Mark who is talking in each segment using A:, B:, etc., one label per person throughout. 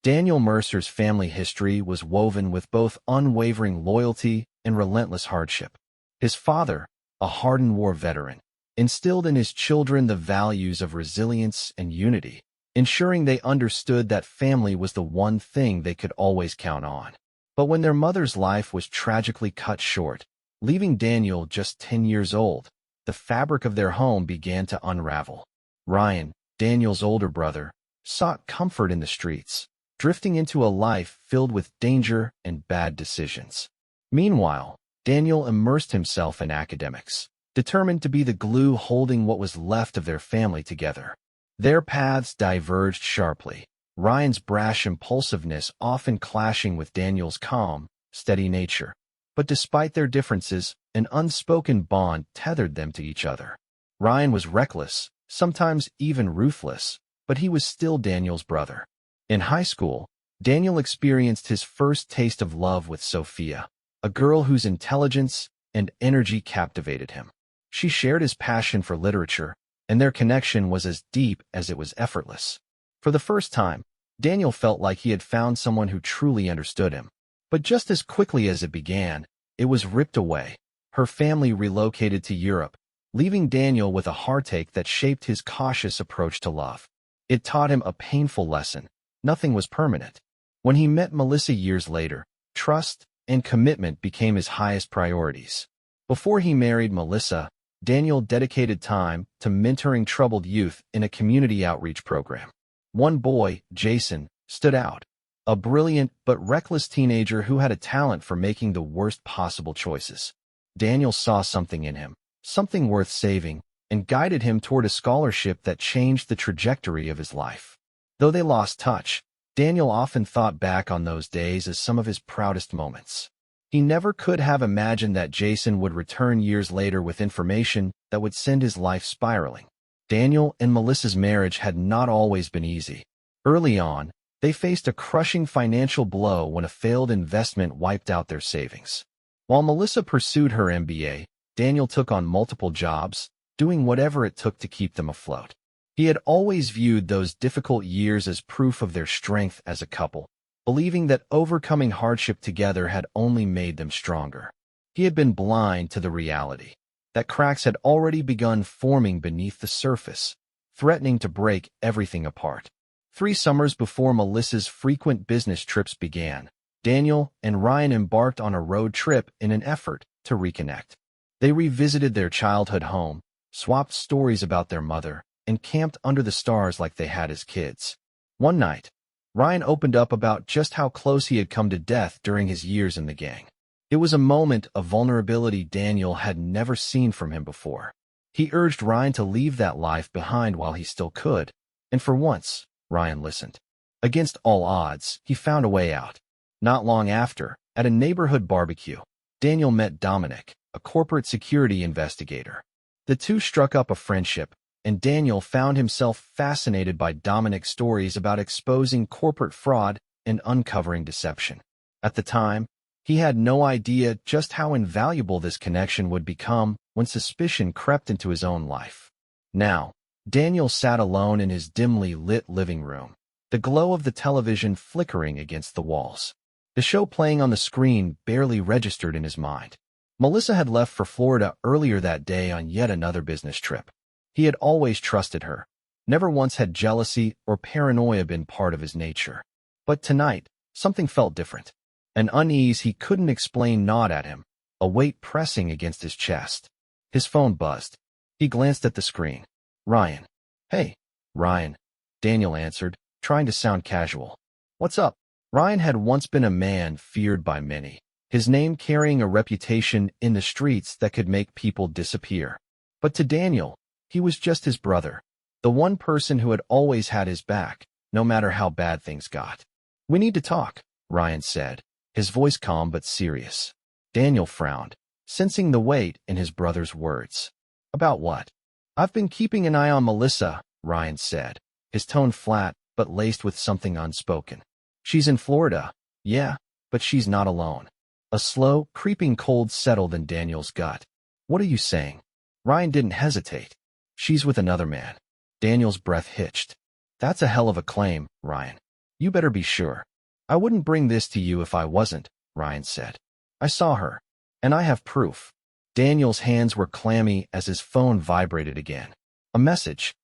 A: Daniel Mercer's family history was woven with both unwavering loyalty and relentless hardship. His father, a hardened war veteran, instilled in his children the values of resilience and unity, ensuring they understood that family was the one thing they could always count on. But when their mother's life was tragically cut short, leaving Daniel just 10 years old, the fabric of their home began to unravel. Ryan, Daniel's older brother, sought comfort in the streets, drifting into a life filled with danger and bad decisions. Meanwhile, Daniel immersed himself in academics, determined to be the glue holding what was left of their family together. Their paths diverged sharply, Ryan's brash impulsiveness often clashing with Daniel's calm, steady nature. But despite their differences, an unspoken bond tethered them to each other. Ryan was reckless, sometimes even ruthless, but he was still Daniel's brother. In high school, Daniel experienced his first taste of love with Sophia, a girl whose intelligence and energy captivated him. She shared his passion for literature, and their connection was as deep as it was effortless. For the first time, Daniel felt like he had found someone who truly understood him. But just as quickly as it began, it was ripped away. Her family relocated to Europe, leaving Daniel with a heartache that shaped his cautious approach to love. It taught him a painful lesson. Nothing was permanent. When he met Melissa years later, trust and commitment became his highest priorities. Before he married Melissa, Daniel dedicated time to mentoring troubled youth in a community outreach program. One boy, Jason, stood out, a brilliant but reckless teenager who had a talent for making the worst possible choices. Daniel saw something in him, something worth saving, and guided him toward a scholarship that changed the trajectory of his life. Though they lost touch, Daniel often thought back on those days as some of his proudest moments. He never could have imagined that Jason would return years later with information that would send his life spiraling. Daniel and Melissa's marriage had not always been easy. Early on, they faced a crushing financial blow when a failed investment wiped out their savings. While Melissa pursued her MBA, Daniel took on multiple jobs, doing whatever it took to keep them afloat. He had always viewed those difficult years as proof of their strength as a couple, believing that overcoming hardship together had only made them stronger. He had been blind to the reality that cracks had already begun forming beneath the surface, threatening to break everything apart. 3 summers before Melissa's frequent business trips began, Daniel and Ryan embarked on a road trip in an effort to reconnect. They revisited their childhood home, swapped stories about their mother, and camped under the stars like they had as kids. One night, Ryan opened up about just how close he had come to death during his years in the gang. It was a moment of vulnerability Daniel had never seen from him before. He urged Ryan to leave that life behind while he still could, and for once, Ryan listened. Against all odds, he found a way out. Not long after, at a neighborhood barbecue, Daniel met Dominic, a corporate security investigator. The two struck up a friendship, and Daniel found himself fascinated by Dominic's stories about exposing corporate fraud and uncovering deception. At the time, he had no idea just how invaluable this connection would become when suspicion crept into his own life. Now, Daniel sat alone in his dimly lit living room, the glow of the television flickering against the walls. The show playing on the screen barely registered in his mind. Melissa had left for Florida earlier that day on yet another business trip. He had always trusted her. Never once had jealousy or paranoia been part of his nature. But tonight, something felt different. An unease he couldn't explain gnawed at him, a weight pressing against his chest. His phone buzzed. He glanced at the screen. Ryan. Hey, Ryan, Daniel answered, trying to sound casual. What's up? Ryan had once been a man feared by many, his name carrying a reputation in the streets that could make people disappear. But to Daniel, he was just his brother, the one person who had always had his back, no matter how bad things got. We need to talk, Ryan said, his voice calm but serious. Daniel frowned, sensing the weight in his brother's words. About what? I've been keeping an eye on Melissa, Ryan said, his tone flat but laced with something unspoken. She's in Florida, yeah, but she's not alone. A slow, creeping cold settled in Daniel's gut. What are you saying? Ryan didn't hesitate. She's with another man. Daniel's breath hitched. That's a hell of a claim, Ryan. You better be sure. I wouldn't bring this to you if I wasn't, Ryan said. I saw her, and I have proof. Daniel's hands were clammy as his phone vibrated again. A message.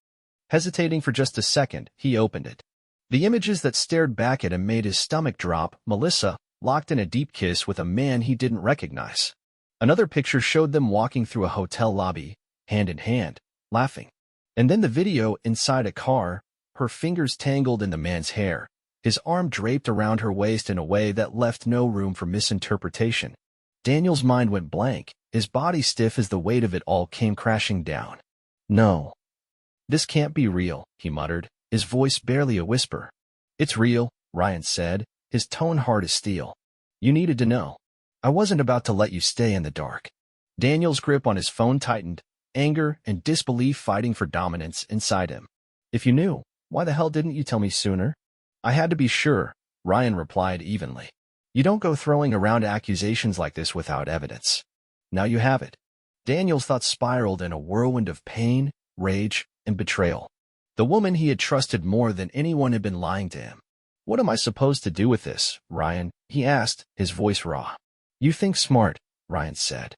A: Hesitating for just a second, he opened it. The images that stared back at him made his stomach drop. Melissa, locked in a deep kiss with a man he didn't recognize. Another picture showed them walking through a hotel lobby, hand in hand, laughing. And then the video inside a car, her fingers tangled in the man's hair, his arm draped around her waist in a way that left no room for misinterpretation. Daniel's mind went blank, his body stiff as the weight of it all came crashing down. No. This can't be real, he muttered, his voice barely a whisper. It's real, Ryan said, his tone hard as steel. You needed to know. I wasn't about to let you stay in the dark. Daniel's grip on his phone tightened, anger and disbelief fighting for dominance inside him. If you knew, why the hell didn't you tell me sooner? I had to be sure, Ryan replied evenly. You don't go throwing around accusations like this without evidence. Now you have it. Daniel's thoughts spiraled in a whirlwind of pain, rage, and betrayal. The woman he had trusted more than anyone had been lying to him. What am I supposed to do with this, Ryan? He asked, his voice raw. You think smart, Ryan said.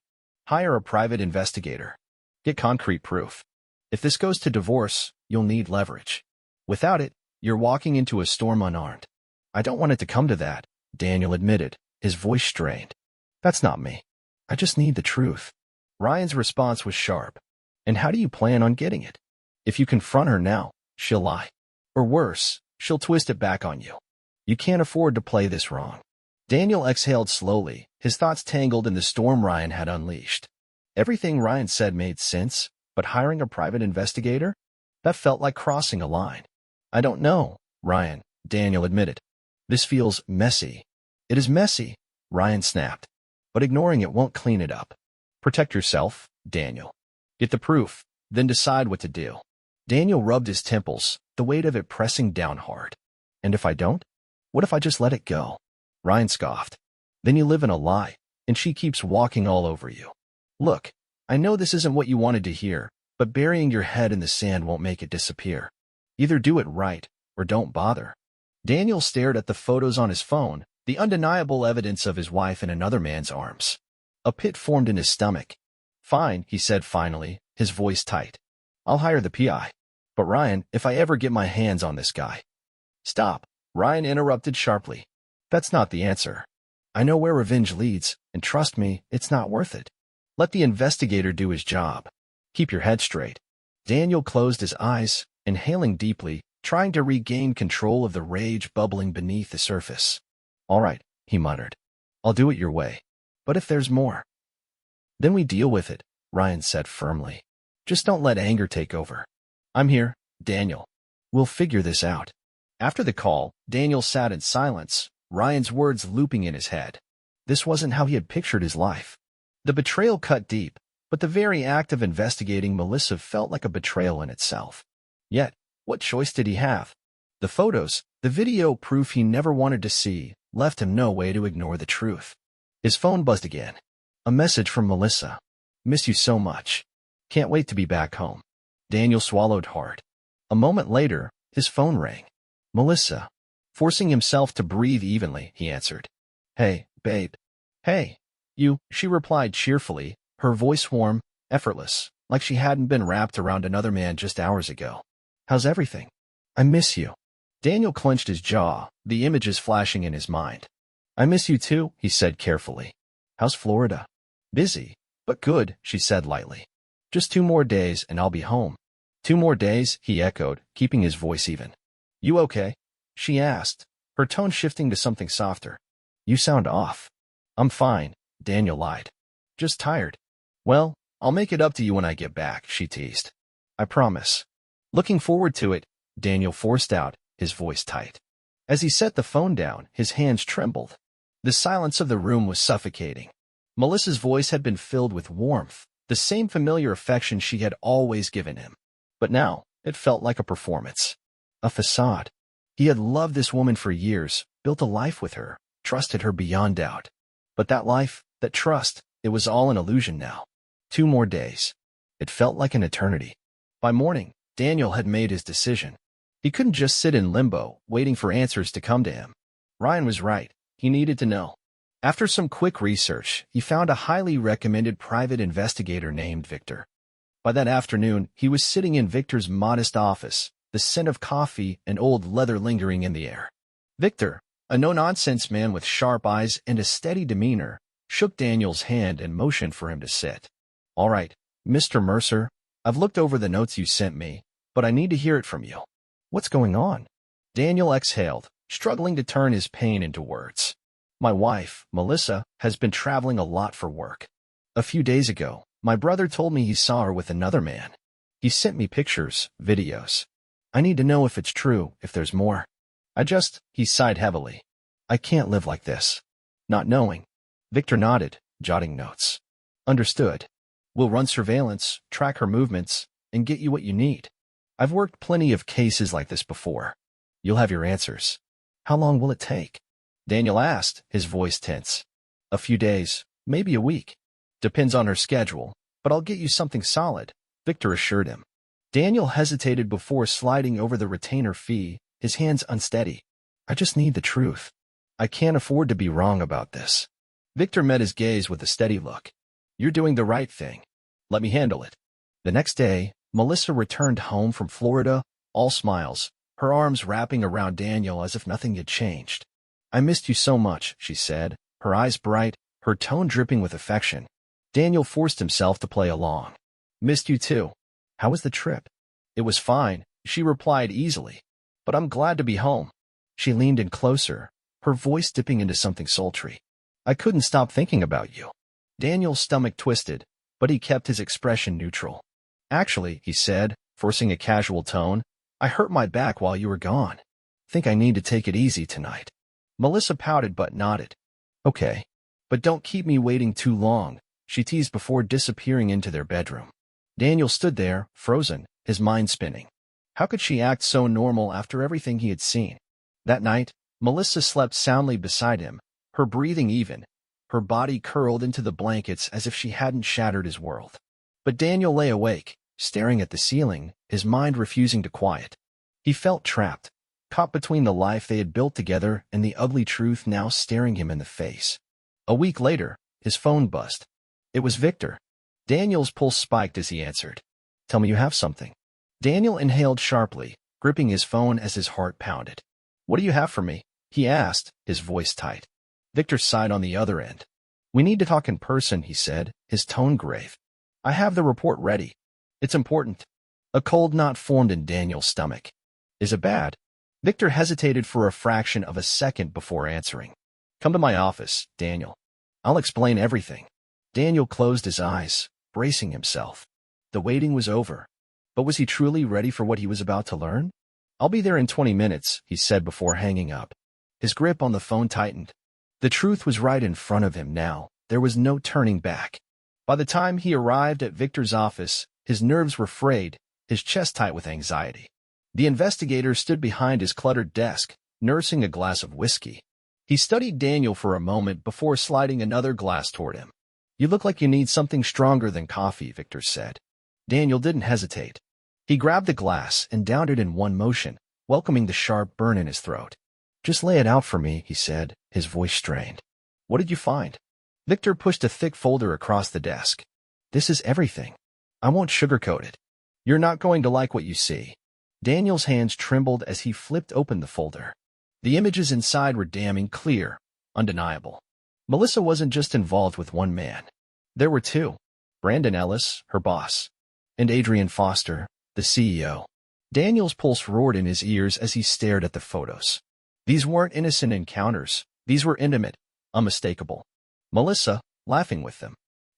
A: Hire a private investigator. Get concrete proof. If this goes to divorce, you'll need leverage. Without it, you're walking into a storm unarmed. I don't want it to come to that, Daniel admitted, his voice strained. That's not me. I just need the truth. Ryan's response was sharp. And how do you plan on getting it? If you confront her now, she'll lie. Or worse, she'll twist it back on you. You can't afford to play this wrong. Daniel exhaled slowly, his thoughts tangled in the storm Ryan had unleashed. Everything Ryan said made sense, but hiring a private investigator? That felt like crossing a line. I don't know, Ryan, Daniel admitted. This feels messy. It is messy, Ryan snapped. But ignoring it won't clean it up. Protect yourself, Daniel. Get the proof, then decide what to do. Daniel rubbed his temples, the weight of it pressing down hard. And if I don't? What if I just let it go? Ryan scoffed. Then you live in a lie, and she keeps walking all over you. Look, I know this isn't what you wanted to hear, but burying your head in the sand won't make it disappear. Either do it right, or don't bother. Daniel stared at the photos on his phone, the undeniable evidence of his wife in another man's arms. A pit formed in his stomach. Fine, he said finally, his voice tight. I'll hire the PI. But Ryan, if I ever get my hands on this guy. Stop, Ryan interrupted sharply. That's not the answer. I know where revenge leads, and trust me, it's not worth it. Let the investigator do his job. Keep your head straight. Daniel closed his eyes, inhaling deeply, trying to regain control of the rage bubbling beneath the surface. All right, he muttered. I'll do it your way. But if there's more, then we deal with it, Ryan said firmly. Just don't let anger take over. I'm here, Daniel. We'll figure this out. After the call, Daniel sat in silence, Ryan's words looping in his head. This wasn't how he had pictured his life. The betrayal cut deep, but the very act of investigating Melissa felt like a betrayal in itself. Yet, what choice did he have? The photos, the video proof he never wanted to see, left him no way to ignore the truth. His phone buzzed again. A message from Melissa. Miss you so much. Can't wait to be back home. Daniel swallowed hard. A moment later, his phone rang. Melissa. Forcing himself to breathe evenly, he answered. Hey, babe. Hey. You, she replied cheerfully, her voice warm, effortless, like she hadn't been wrapped around another man just hours ago. How's everything? I miss you. Daniel clenched his jaw, the images flashing in his mind. I miss you too, he said carefully. How's Florida? Busy, but good, she said lightly. Just 2 more days and I'll be home. 2 more days, he echoed, keeping his voice even. You okay? She asked, her tone shifting to something softer. You sound off. I'm fine, Daniel lied. Just tired. Well, I'll make it up to you when I get back, she teased. I promise. Looking forward to it, Daniel forced out, his voice tight. As he set the phone down, his hands trembled. The silence of the room was suffocating. Melissa's voice had been filled with warmth, the same familiar affection she had always given him. But now, it felt like a performance. A facade. He had loved this woman for years, built a life with her, trusted her beyond doubt. But that life, that trust, it was all an illusion now. 2 more days. It felt like an eternity. By morning, Daniel had made his decision. He couldn't just sit in limbo, waiting for answers to come to him. Ryan was right. He needed to know. After some quick research, he found a highly recommended private investigator named Victor. By that afternoon, he was sitting in Victor's modest office, the scent of coffee and old leather lingering in the air. Victor, a no-nonsense man with sharp eyes and a steady demeanor, shook Daniel's hand and motioned for him to sit. "All right, Mr. Mercer, I've looked over the notes you sent me, but I need to hear it from you. What's going on?" Daniel exhaled, struggling to turn his pain into words. "My wife, Melissa, has been traveling a lot for work. A few days ago, my brother told me he saw her with another man. He sent me pictures, videos. I need to know if it's true, if there's more. He sighed heavily. I can't live like this. Not knowing." Victor nodded, jotting notes. "Understood. We'll run surveillance, track her movements, and get you what you need. I've worked plenty of cases like this before. You'll have your answers. How long will it take?" Daniel asked, his voice tense. "A few days, maybe a week. Depends on her schedule, but I'll get you something solid," Victor assured him. Daniel hesitated before sliding over the retainer fee, his hands unsteady. "I just need the truth. I can't afford to be wrong about this." Victor met his gaze with a steady look. "You're doing the right thing. Let me handle it." The next day, Melissa returned home from Florida, all smiles, her arms wrapping around Daniel as if nothing had changed. "I missed you so much," she said, her eyes bright, her tone dripping with affection. Daniel forced himself to play along. "Missed you too. How was the trip?" "It was fine," she replied easily. "But I'm glad to be home." She leaned in closer, her voice dipping into something sultry. "I couldn't stop thinking about you." Daniel's stomach twisted, but he kept his expression neutral. "Actually," he said, forcing a casual tone, "I hurt my back while you were gone. Think I need to take it easy tonight." Melissa pouted but nodded. "Okay. But don't keep me waiting too long," she teased before disappearing into their bedroom. Daniel stood there, frozen, his mind spinning. How could she act so normal after everything he had seen? That night, Melissa slept soundly beside him, her breathing even, her body curled into the blankets as if she hadn't shattered his world. But Daniel lay awake, staring at the ceiling, his mind refusing to quiet. He felt trapped, caught between the life they had built together and the ugly truth now staring him in the face. A week later, his phone buzzed. It was Victor. Daniel's pulse spiked as he answered. "Tell me you have something." Daniel inhaled sharply, gripping his phone as his heart pounded. "What do you have for me?" he asked, his voice tight. Victor sighed on the other end. "We need to talk in person," he said, his tone grave. "I have the report ready. It's important." A cold knot formed in Daniel's stomach. "Is it bad?" Victor hesitated for a fraction of a second before answering. "Come to my office, Daniel. I'll explain everything." Daniel closed his eyes, bracing himself. The waiting was over. But was he truly ready for what he was about to learn? "I'll be there in 20 minutes, he said before hanging up. His grip on the phone tightened. The truth was right in front of him now. There was no turning back. By the time he arrived at Victor's office, his nerves were frayed, his chest tight with anxiety. The investigator stood behind his cluttered desk, nursing a glass of whiskey. He studied Daniel for a moment before sliding another glass toward him. "You look like you need something stronger than coffee," Victor said. Daniel didn't hesitate. He grabbed the glass and downed it in one motion, welcoming the sharp burn in his throat. "Just lay it out for me," he said, his voice strained. "What did you find?" Victor pushed a thick folder across the desk. "This is everything. I won't sugarcoat it. You're not going to like what you see." Daniel's hands trembled as he flipped open the folder. The images inside were damning clear, undeniable. Melissa wasn't just involved with one man. There were two. Brandon Ellis, her boss, and Adrian Foster, the CEO. Daniel's pulse roared in his ears as he stared at the photos. These weren't innocent encounters. These were intimate, unmistakable. Melissa, laughing with them.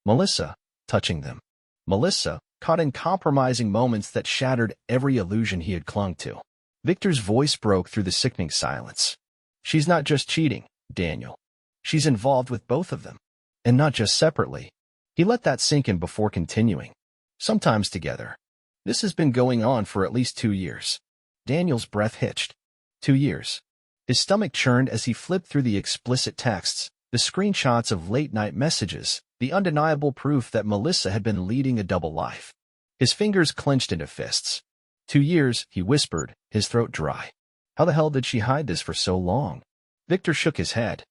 A: Melissa, touching them. Melissa, caught in compromising moments that shattered every illusion he had clung to. Victor's voice broke through the sickening silence. "She's not just cheating, Daniel. She's involved with both of them. And not just separately." He let that sink in before continuing. "Sometimes together. This has been going on for at least 2 years." Daniel's breath hitched. 2 years. His stomach churned as he flipped through the explicit texts, the screenshots of late-night messages, the undeniable proof that Melissa had been leading a double life. His fingers clenched into fists. 2 years, he whispered, his throat dry. How the hell did she hide this for so long? Victor shook his head.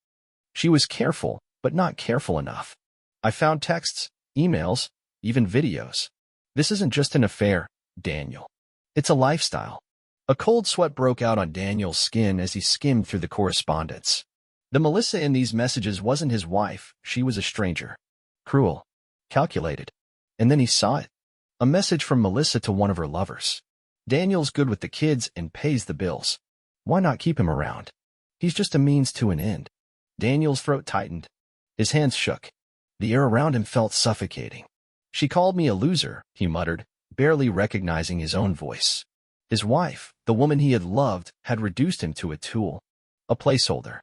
A: She was careful, but not careful enough. I found texts, emails, even videos. This isn't just an affair, Daniel. It's a lifestyle. A cold sweat broke out on Daniel's skin as he skimmed through the correspondence. The Melissa in these messages wasn't his wife, she was a stranger. Cruel. Calculated. And then he saw it. A message from Melissa to one of her lovers. Daniel's good with the kids and pays the bills. Why not keep him around? He's just a means to an end. Daniel's throat tightened. His hands shook. The air around him felt suffocating. She called me a loser, he muttered, barely recognizing his own voice. His wife, the woman he had loved, had reduced him to a tool. A placeholder.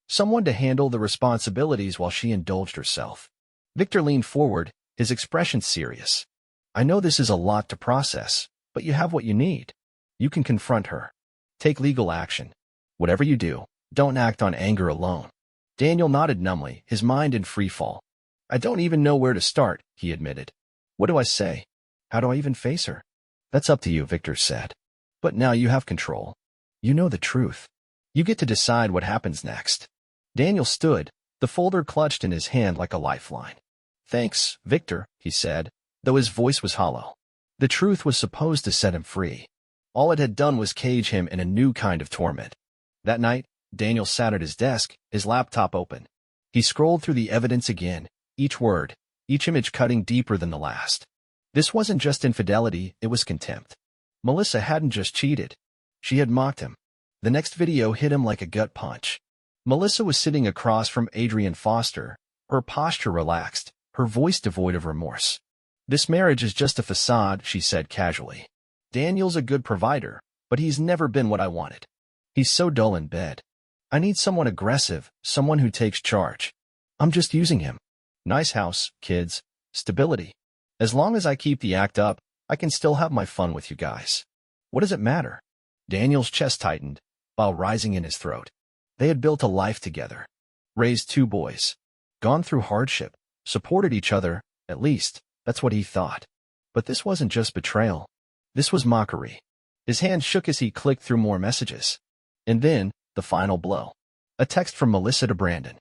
A: Someone to handle the responsibilities while she indulged herself. Victor leaned forward, his expression serious. I know this is a lot to process, but you have what you need. You can confront her. Take legal action. Whatever you do, don't act on anger alone. Daniel nodded numbly, his mind in free fall. I don't even know where to start, he admitted. What do I say? How do I even face her? That's up to you, Victor said. But now you have control. You know the truth. You get to decide what happens next. Daniel stood, the folder clutched in his hand like a lifeline. Thanks, Victor, he said, though his voice was hollow. The truth was supposed to set him free. All it had done was cage him in a new kind of torment. That night, Daniel sat at his desk, his laptop open. He scrolled through the evidence again, each word, each image cutting deeper than the last. This wasn't just infidelity, it was contempt. Melissa hadn't just cheated. She had mocked him. The next video hit him like a gut punch. Melissa was sitting across from Adrian Foster, her posture relaxed, her voice devoid of remorse. This marriage is just a facade, she said casually. Daniel's a good provider, but he's never been what I wanted. He's so dull in bed. I need someone aggressive, someone who takes charge. I'm just using him. Nice house, kids, stability. As long as I keep the act up, I can still have my fun with you guys. What does it matter? Daniel's chest tightened, while rising in his throat. They had built a life together. Raised 2 boys. Gone through hardship. Supported each other, at least, that's what he thought. But this wasn't just betrayal. This was mockery. His hand shook as he clicked through more messages. And then, the final blow. A text from Melissa to Brandon.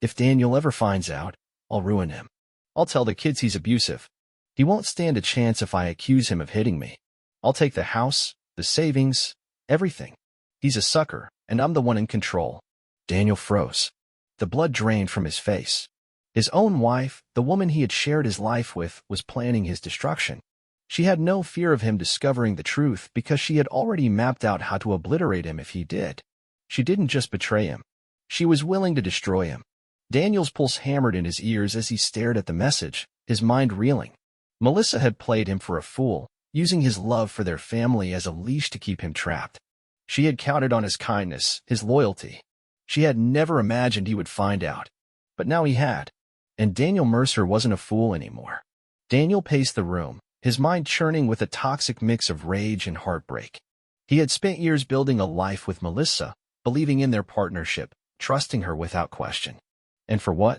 A: If Daniel ever finds out, I'll ruin him. I'll tell the kids he's abusive. He won't stand a chance if I accuse him of hitting me. I'll take the house, the savings, everything. He's a sucker, and I'm the one in control. Daniel froze. The blood drained from his face. His own wife, the woman he had shared his life with, was planning his destruction. She had no fear of him discovering the truth because she had already mapped out how to obliterate him if he did. She didn't just betray him. She was willing to destroy him. Daniel's pulse hammered in his ears as he stared at the message, his mind reeling. Melissa had played him for a fool, using his love for their family as a leash to keep him trapped. She had counted on his kindness, his loyalty. She had never imagined he would find out. But now he had. And Daniel Mercer wasn't a fool anymore. Daniel paced the room, his mind churning with a toxic mix of rage and heartbreak. He had spent years building a life with Melissa, believing in their partnership, trusting her without question. And for what?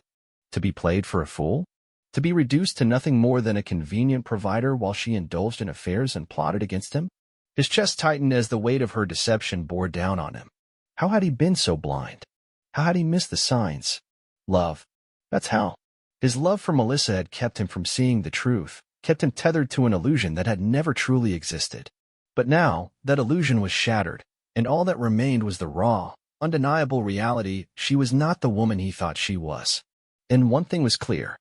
A: To be played for a fool? To be reduced to nothing more than a convenient provider while she indulged in affairs and plotted against him? His chest tightened as the weight of her deception bore down on him. How had he been so blind? How had he missed the signs? Love. That's how. His love for Melissa had kept him from seeing the truth, kept him tethered to an illusion that had never truly existed. But now, that illusion was shattered, and all that remained was the raw, undeniable reality. She was not the woman he thought she was. And one thing was clear.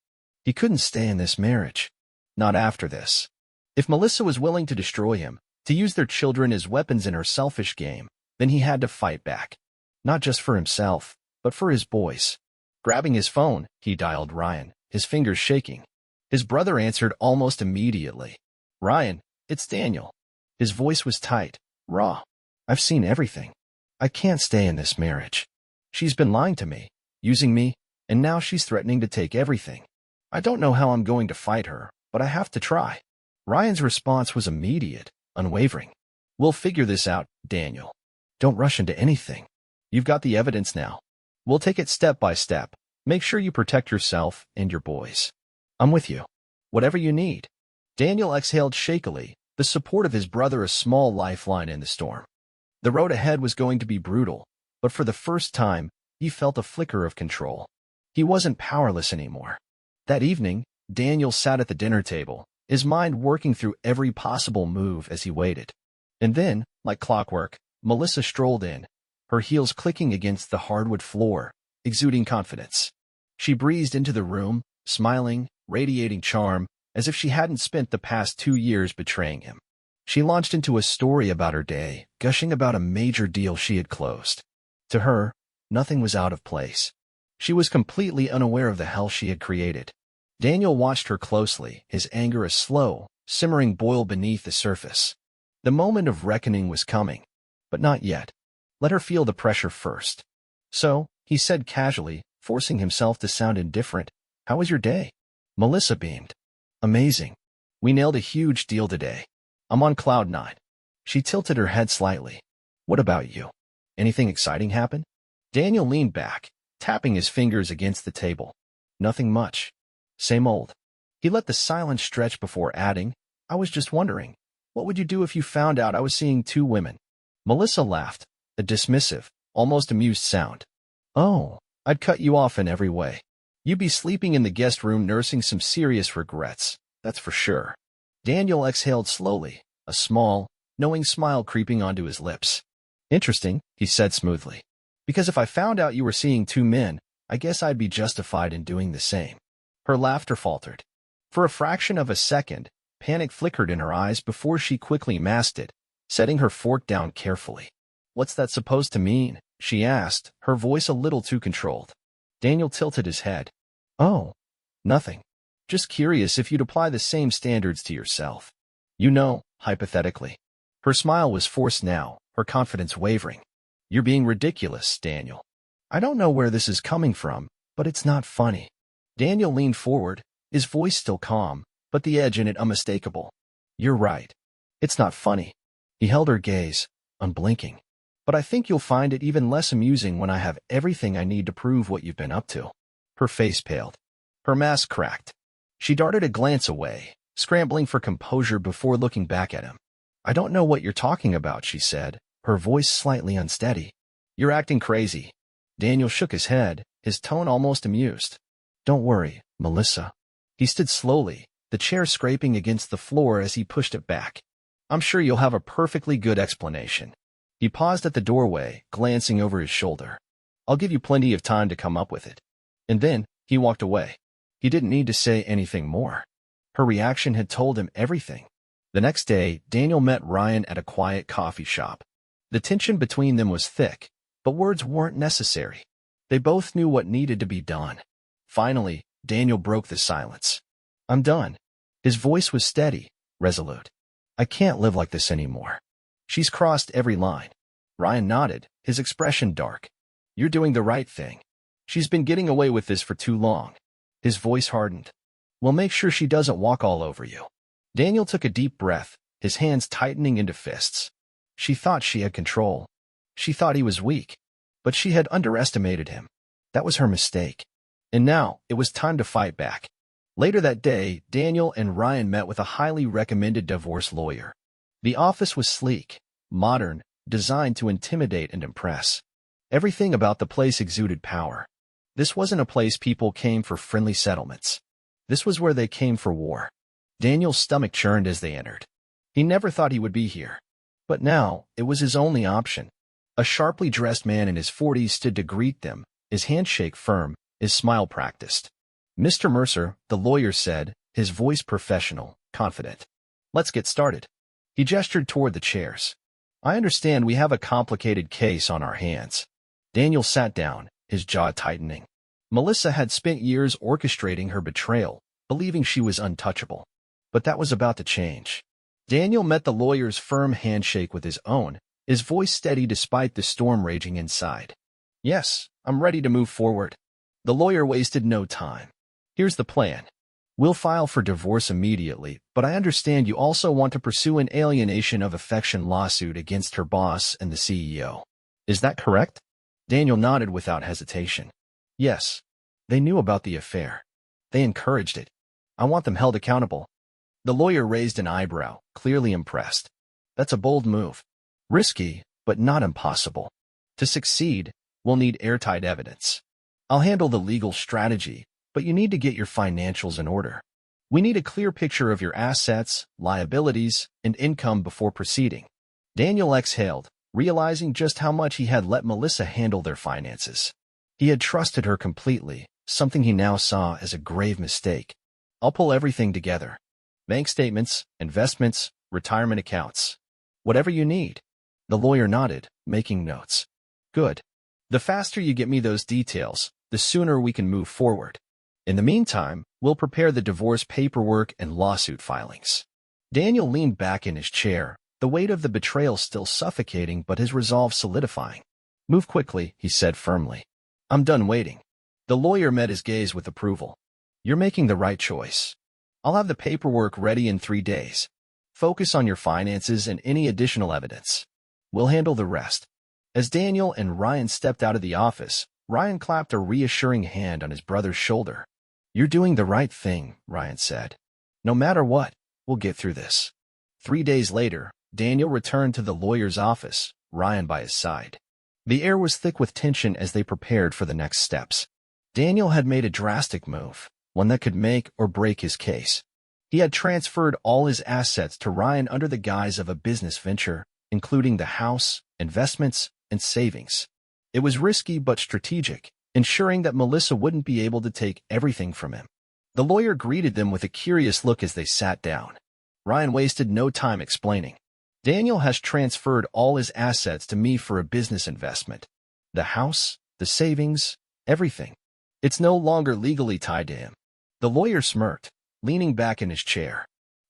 A: He couldn't stay in this marriage. Not after this. If Melissa was willing to destroy him, to use their children as weapons in her selfish game, then he had to fight back. Not just for himself, but for his boys. Grabbing his phone, he dialed Ryan, his fingers shaking. His brother answered almost immediately. Ryan, it's Daniel. His voice was tight, raw. I've seen everything. I can't stay in this marriage. She's been lying to me, using me, and now she's threatening to take everything. I don't know how I'm going to fight her, but I have to try. Ryan's response was immediate, unwavering. We'll figure this out, Daniel. Don't rush into anything. You've got the evidence now. We'll take it step by step. Make sure you protect yourself and your boys. I'm with you. Whatever you need. Daniel exhaled shakily, the support of his brother a small lifeline in the storm. The road ahead was going to be brutal, but for the first time, he felt a flicker of control. He wasn't powerless anymore. That evening, Daniel sat at the dinner table, his mind working through every possible move as he waited. And then, like clockwork, Melissa strolled in, her heels clicking against the hardwood floor, exuding confidence. She breezed into the room, smiling, radiating charm, as if she hadn't spent the past 2 years betraying him. She launched into a story about her day, gushing about a major deal she had closed. To her, nothing was out of place. She was completely unaware of the hell she had created. Daniel watched her closely, his anger a slow, simmering boil beneath the surface. The moment of reckoning was coming, but not yet. Let her feel the pressure first. So, he said casually, forcing himself to sound indifferent, "How was your day?" Melissa beamed. "Amazing. We nailed a huge deal today. I'm on cloud 9. She tilted her head slightly. "What about you? Anything exciting happen?" Daniel leaned back, tapping his fingers against the table. "Nothing much. Same old." He let the silence stretch before adding, "I was just wondering, what would you do if you found out I was seeing 2 women?" Melissa laughed, a dismissive, almost amused sound. "Oh, I'd cut you off in every way. You'd be sleeping in the guest room nursing some serious regrets, that's for sure." Daniel exhaled slowly, a small, knowing smile creeping onto his lips. "Interesting," he said smoothly. "Because if I found out you were seeing 2 men, I guess I'd be justified in doing the same." Her laughter faltered. For a fraction of a second, panic flickered in her eyes before she quickly masked it, setting her fork down carefully. "What's that supposed to mean?" she asked, her voice a little too controlled. Daniel tilted his head. "Oh, nothing. Just curious if you'd apply the same standards to yourself. You know, hypothetically." Her smile was forced now, her confidence wavering. "You're being ridiculous, Daniel. I don't know where this is coming from, but it's not funny." Daniel leaned forward, his voice still calm, but the edge in it unmistakable. "You're right. It's not funny." He held her gaze, unblinking. "But I think you'll find it even less amusing when I have everything I need to prove what you've been up to." Her face paled. Her mask cracked. She darted a glance away, scrambling for composure before looking back at him. "I don't know what you're talking about," she said, her voice slightly unsteady. "You're acting crazy." Daniel shook his head, his tone almost amused. "Don't worry, Melissa." He stood slowly, the chair scraping against the floor as he pushed it back. "I'm sure you'll have a perfectly good explanation." He paused at the doorway, glancing over his shoulder. "I'll give you plenty of time to come up with it." And then, he walked away. He didn't need to say anything more. Her reaction had told him everything. The next day, Daniel met Ryan at a quiet coffee shop. The tension between them was thick, but words weren't necessary. They both knew what needed to be done. Finally, Daniel broke the silence. "I'm done." His voice was steady, resolute. "I can't live like this anymore. She's crossed every line." Ryan nodded, his expression dark. "You're doing the right thing. She's been getting away with this for too long." His voice hardened. "We'll make sure she doesn't walk all over you." Daniel took a deep breath, his hands tightening into fists. She thought she had control. She thought he was weak. But she had underestimated him. That was her mistake. And now, it was time to fight back. Later that day, Daniel and Ryan met with a highly recommended divorce lawyer. The office was sleek, modern, designed to intimidate and impress. Everything about the place exuded power. This wasn't a place people came for friendly settlements. This was where they came for war. Daniel's stomach churned as they entered. He never thought he would be here. But now, it was his only option. A sharply dressed man in his 40s stood to greet them, his handshake firm, his smile practiced. "Mr. Mercer," the lawyer said, his voice professional, confident. "Let's get started." He gestured toward the chairs. "I understand we have a complicated case on our hands." Daniel sat down, his jaw tightening. Melissa had spent years orchestrating her betrayal, believing she was untouchable. But that was about to change. Daniel met the lawyer's firm handshake with his own, his voice steady despite the storm raging inside. "Yes, I'm ready to move forward." The lawyer wasted no time. "Here's the plan. We'll file for divorce immediately, but I understand you also want to pursue an alienation of affection lawsuit against her boss and the CEO. Is that correct?" Daniel nodded without hesitation. "Yes. They knew about the affair. They encouraged it. I want them held accountable." The lawyer raised an eyebrow, clearly impressed. That's a bold move. Risky, but not impossible. To succeed, we'll need airtight evidence. I'll handle the legal strategy, but you need to get your financials in order. We need a clear picture of your assets, liabilities, and income before proceeding. Daniel exhaled, realizing just how much he had let Melissa handle their finances. He had trusted her completely, something he now saw as a grave mistake. I'll pull everything together. Bank statements, investments, retirement accounts. Whatever you need. The lawyer nodded, making notes. Good. The faster you get me those details, the sooner we can move forward. In the meantime, we'll prepare the divorce paperwork and lawsuit filings. Daniel leaned back in his chair, the weight of the betrayal still suffocating but his resolve solidifying. Move quickly, he said firmly. I'm done waiting. The lawyer met his gaze with approval. You're making the right choice. I'll have the paperwork ready in 3 days. Focus on your finances and any additional evidence. We'll handle the rest. As Daniel and Ryan stepped out of the office, Ryan clapped a reassuring hand on his brother's shoulder. You're doing the right thing, Ryan said. No matter what, we'll get through this. 3 days later, Daniel returned to the lawyer's office, Ryan by his side. The air was thick with tension as they prepared for the next steps. Daniel had made a drastic move, one that could make or break his case. He had transferred all his assets to Ryan under the guise of a business venture, including the house, investments, and savings. It was risky but strategic, ensuring that Melissa wouldn't be able to take everything from him. The lawyer greeted them with a curious look as they sat down. Ryan wasted no time explaining. Daniel has transferred all his assets to me for a business investment. The house, the savings, everything. It's no longer legally tied to him. The lawyer smirked, leaning back in his chair.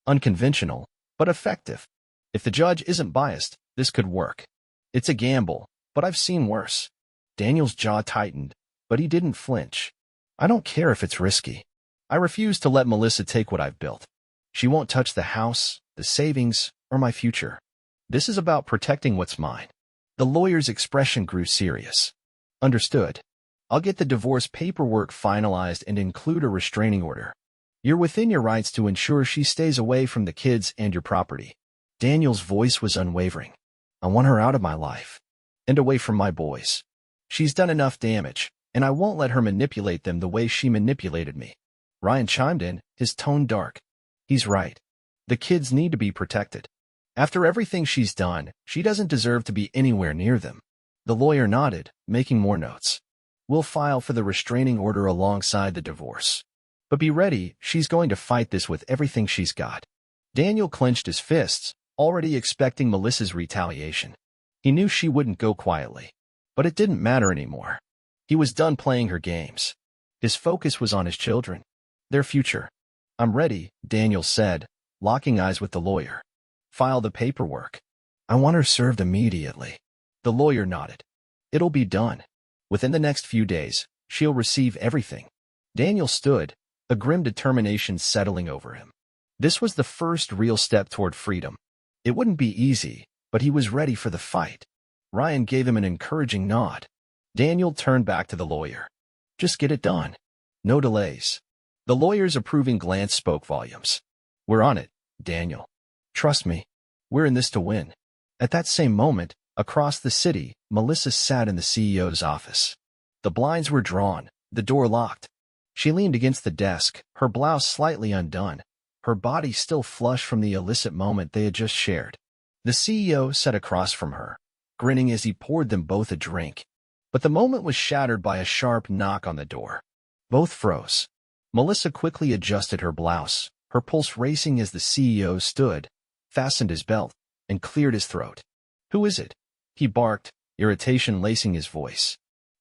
A: Unconventional, but effective. If the judge isn't biased, this could work. It's a gamble, but I've seen worse. Daniel's jaw tightened, but he didn't flinch. I don't care if it's risky. I refuse to let Melissa take what I've built. She won't touch the house, the savings, or my future. This is about protecting what's mine. The lawyer's expression grew serious. Understood. I'll get the divorce paperwork finalized and include a restraining order. You're within your rights to ensure she stays away from the kids and your property. Daniel's voice was unwavering. I want her out of my life. And away from my boys. She's done enough damage, and I won't let her manipulate them the way she manipulated me. Ryan chimed in, his tone dark. He's right. The kids need to be protected. After everything she's done, she doesn't deserve to be anywhere near them. The lawyer nodded, making more notes. We'll file for the restraining order alongside the divorce. But be ready, she's going to fight this with everything she's got. Daniel clenched his fists, already expecting Melissa's retaliation. He knew she wouldn't go quietly. But it didn't matter anymore. He was done playing her games. His focus was on his children. Their future. I'm ready, Daniel said, locking eyes with the lawyer. File the paperwork. I want her served immediately. The lawyer nodded. It'll be done. Within the next few days, she'll receive everything. Daniel stood, a grim determination settling over him. This was the first real step toward freedom. It wouldn't be easy, but he was ready for the fight. Ryan gave him an encouraging nod. Daniel turned back to the lawyer. Just get it done. No delays. The lawyer's approving glance spoke volumes. We're on it, Daniel. Trust me. We're in this to win. At that same moment, across the city, Melissa sat in the CEO's office. The blinds were drawn, the door locked. She leaned against the desk, her blouse slightly undone, her body still flushed from the illicit moment they had just shared. The CEO sat across from her, grinning as he poured them both a drink. But the moment was shattered by a sharp knock on the door. Both froze. Melissa quickly adjusted her blouse, her pulse racing as the CEO stood, fastened his belt, and cleared his throat. Who is it? He barked, irritation lacing his voice.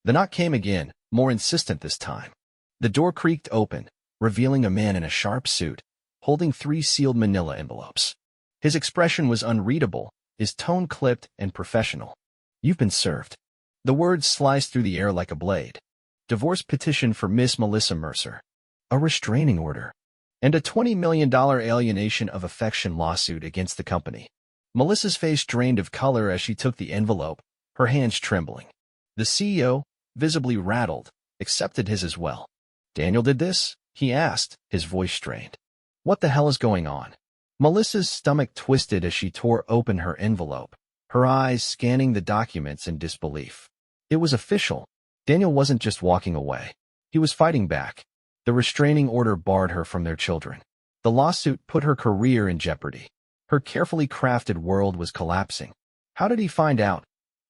A: The knock came again, more insistent this time. The door creaked open, revealing a man in a sharp suit, holding 3 sealed manila envelopes. His expression was unreadable, his tone clipped and professional. You've been served. The words sliced through the air like a blade. Divorce petition for Miss Melissa Mercer. A restraining order. And a $20 million alienation of affection lawsuit against the company. Melissa's face drained of color as she took the envelope, her hands trembling. The CEO, visibly rattled, accepted his as well. Daniel did this? He asked, his voice strained. What the hell is going on? Melissa's stomach twisted as she tore open her envelope, her eyes scanning the documents in disbelief. It was official. Daniel wasn't just walking away. He was fighting back. The restraining order barred her from their children. The lawsuit put her career in jeopardy. Her carefully crafted world was collapsing. How did he find out?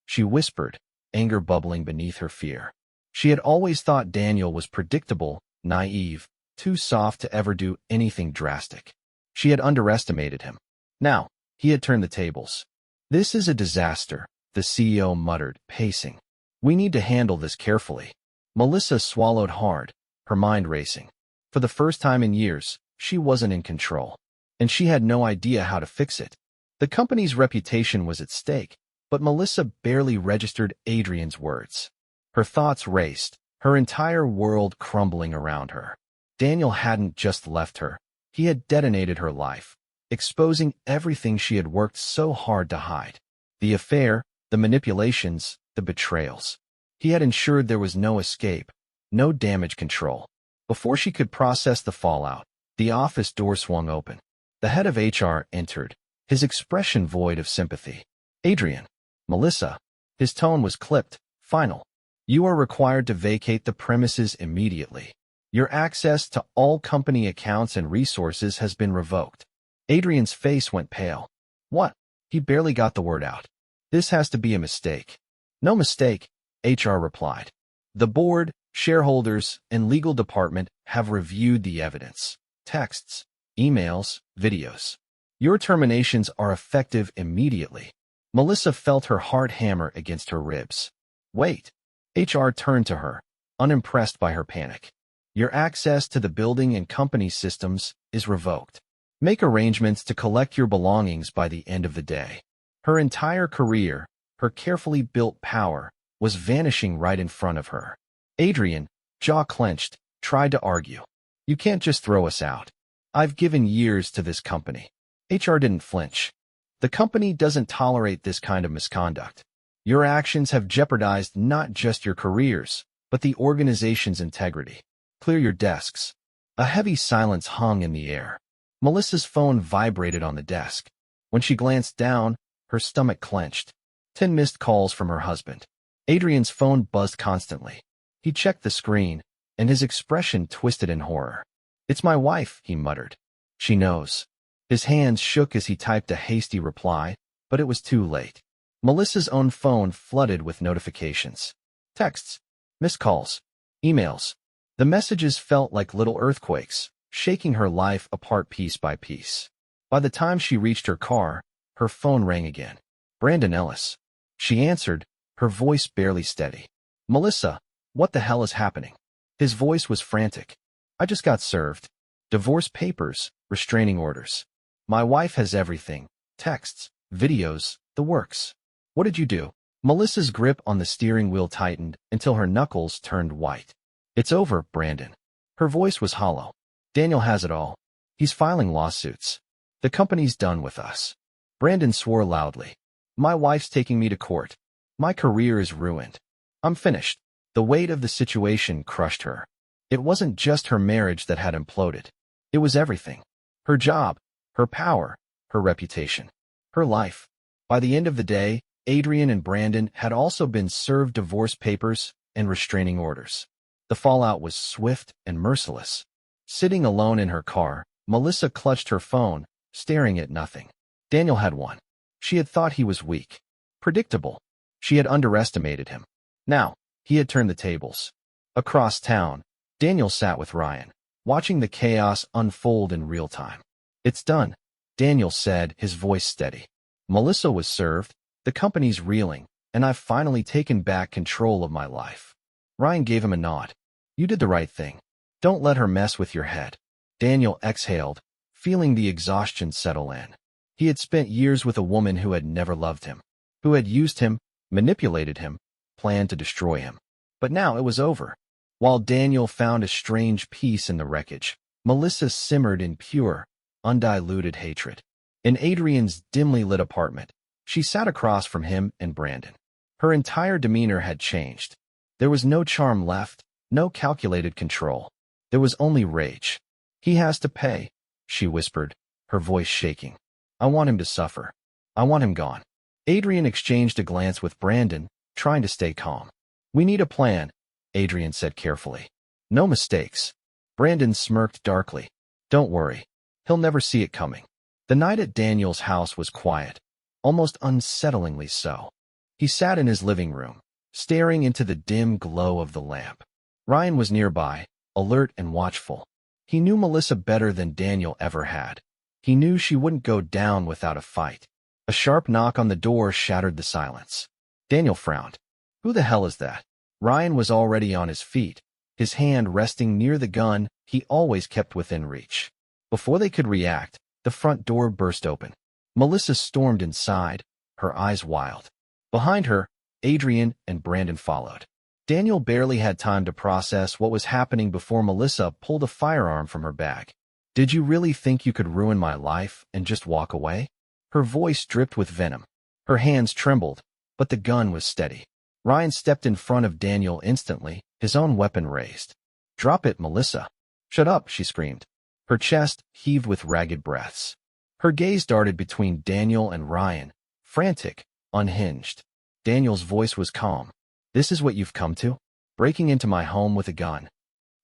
A: She whispered, anger bubbling beneath her fear. She had always thought Daniel was predictable, naive, too soft to ever do anything drastic. She had underestimated him. Now, he had turned the tables. "This is a disaster," the CEO muttered, pacing. "We need to handle this carefully." Melissa swallowed hard, her mind racing. For the first time in years, she wasn't in control, and she had no idea how to fix it. The company's reputation was at stake, but Melissa barely registered Adrian's words. Her thoughts raced, her entire world crumbling around her. Daniel hadn't just left her. He had detonated her life, exposing everything she had worked so hard to hide. The affair, the manipulations, the betrayals. He had ensured there was no escape, no damage control. Before she could process the fallout, the office door swung open. The head of HR entered, his expression void of sympathy. "Adrian." "Melissa." His tone was clipped, final. "You are required to vacate the premises immediately. Your access to all company accounts and resources has been revoked." Adrian's face went pale. "What?" He barely got the word out. "This has to be a mistake." "No mistake," HR replied. "The board, shareholders, and legal department have reviewed the evidence. Texts, emails, videos. Your terminations are effective immediately." Melissa felt her heart hammer against her ribs. "Wait." HR turned to her, unimpressed by her panic. "Your access to the building and company systems is revoked. Make arrangements to collect your belongings by the end of the day." Her entire career, her carefully built power, was vanishing right in front of her. Adrian, jaw clenched, tried to argue. "You can't just throw us out. I've given years to this company." HR didn't flinch. "The company doesn't tolerate this kind of misconduct. Your actions have jeopardized not just your careers, but the organization's integrity. Clear your desks." A heavy silence hung in the air. Melissa's phone vibrated on the desk. When she glanced down, her stomach clenched. 10 missed calls from her husband. Adrian's phone buzzed constantly. He checked the screen, and his expression twisted in horror. "It's my wife," he muttered. "She knows." His hands shook as he typed a hasty reply, but it was too late. Melissa's own phone flooded with notifications. Texts, missed calls, emails. The messages felt like little earthquakes, shaking her life apart piece by piece. By the time she reached her car, her phone rang again. Brandon Ellis. She answered, her voice barely steady. "Melissa, what the hell is happening?" His voice was frantic. "I just got served. Divorce papers, restraining orders. My wife has everything. Texts, videos, the works. What did you do?" Melissa's grip on the steering wheel tightened until her knuckles turned white. "It's over, Brandon." Her voice was hollow. "Daniel has it all. He's filing lawsuits. The company's done with us." Brandon swore loudly. "My wife's taking me to court. My career is ruined. I'm finished." The weight of the situation crushed her. It wasn't just her marriage that had imploded. It was everything. Her job, her power, her reputation, her life. By the end of the day, Adrian and Brandon had also been served divorce papers and restraining orders. The fallout was swift and merciless. Sitting alone in her car, Melissa clutched her phone, staring at nothing. Daniel had won. She had thought he was weak, predictable. She had underestimated him. Now, he had turned the tables. Across town, Daniel sat with Ryan, watching the chaos unfold in real time. "It's done," Daniel said, his voice steady. "Melissa was served, the company's reeling, and I've finally taken back control of my life." Ryan gave him a nod. "You did the right thing. Don't let her mess with your head." Daniel exhaled, feeling the exhaustion settle in. He had spent years with a woman who had never loved him, who had used him, manipulated him, planned to destroy him. But now it was over. While Daniel found a strange peace in the wreckage, Melissa simmered in pure, undiluted hatred. In Adrian's dimly lit apartment, she sat across from him and Brandon. Her entire demeanor had changed. There was no charm left, no calculated control. There was only rage. "He has to pay," she whispered, her voice shaking. I want him to suffer. I want him gone. Adrian exchanged a glance with Brandon, trying to stay calm. We need a plan, Adrian said carefully. No mistakes. Brandon smirked darkly. Don't worry. He'll never see it coming. The night at Daniel's house was quiet, almost unsettlingly so. He sat in his living room, staring into the dim glow of the lamp. Ryan was nearby, alert and watchful. He knew Melissa better than Daniel ever had. He knew she wouldn't go down without a fight. A sharp knock on the door shattered the silence. Daniel frowned. Who the hell is that? Ryan was already on his feet, his hand resting near the gun he always kept within reach. Before they could react, the front door burst open. Melissa stormed inside, her eyes wild. Behind her, Adrian and Brandon followed. Daniel barely had time to process what was happening before Melissa pulled a firearm from her bag. Did you really think you could ruin my life and just walk away? Her voice dripped with venom. Her hands trembled, but the gun was steady. Ryan stepped in front of Daniel instantly, his own weapon raised. Drop it, Melissa. Shut up, she screamed. Her chest heaved with ragged breaths. Her gaze darted between Daniel and Ryan, frantic, unhinged. Daniel's voice was calm. This is what you've come to? Breaking into my home with a gun.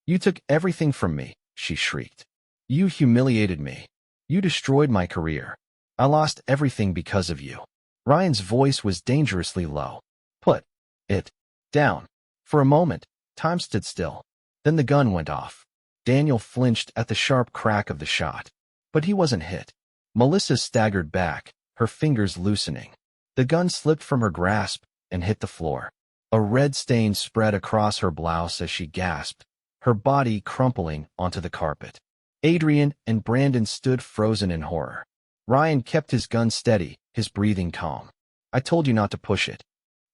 A: You took everything from me, she shrieked. You humiliated me. You destroyed my career. I lost everything because of you. Ryan's voice was dangerously low. Put it down. For a moment, time stood still. Then the gun went off. Daniel flinched at the sharp crack of the shot. But he wasn't hit. Melissa staggered back, her fingers loosening. The gun slipped from her grasp and hit the floor. A red stain spread across her blouse as she gasped, her body crumpling onto the carpet. Adrian and Brandon stood frozen in horror. Ryan kept his gun steady, his breathing calm. I told you not to push it.